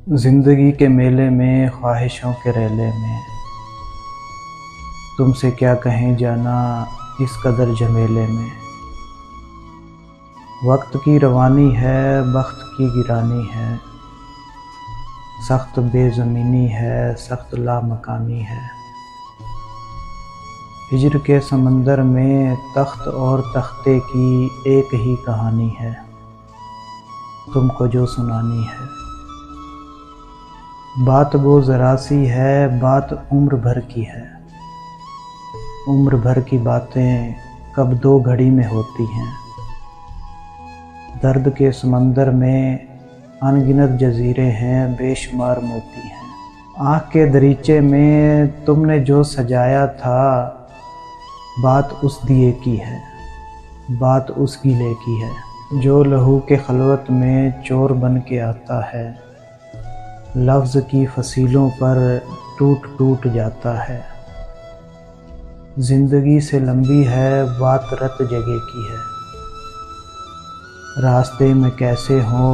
ज़िंदगी के मेले में, ख्वाहिशों के रेले में, तुमसे क्या कहें जाना इस कदर झमेले में। वक्त की रवानी है, बख्त की गिरानी है, सख्त बेज़मीनी है, सख्त लामकानी है। हिज्र के समंदर में तख्त और तख्ते की एक ही कहानी है, तुमको जो सुनानी है। बात वो ज़रा सी है, बात उम्र भर की है। उम्र भर की बातें कब दो घड़ी में होती हैं। दर्द के समंदर में अनगिनत जज़ीरे हैं, बेशुमार मोती हैं। आँख के दरीचे में तुमने जो सजाया था, बात उस दिए की है, बात उस गीले की है। जो लहू के खलवत में चोर बन के आता है, लफ्ज़ की फसीलों पर टूट टूट जाता है। ज़िंदगी से लंबी है, बात रत जगह की है। रास्ते में कैसे हो,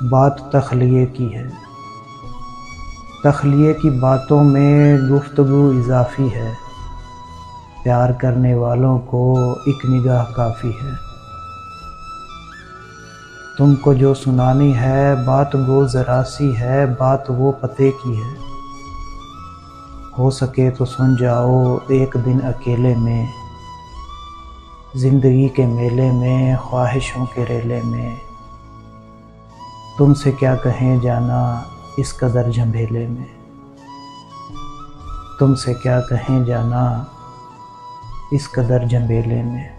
बात तख्लिये की है। तख्लिये की बातों में गुफ्तगू इज़ाफ़ी है। प्यार करने वालों को एक निगाह काफ़ी है। तुमको जो सुनानी है, बात वो ज़रा सी है, बात वो पते की है। हो सके तो सुन जाओ एक दिन अकेले में, ज़िंदगी के मेले में, ख्वाहिशों के रेले में। तुमसे क्या कहें जाना इस कदर झमेले में। तुमसे क्या कहें जाना इस कदर झमेले में।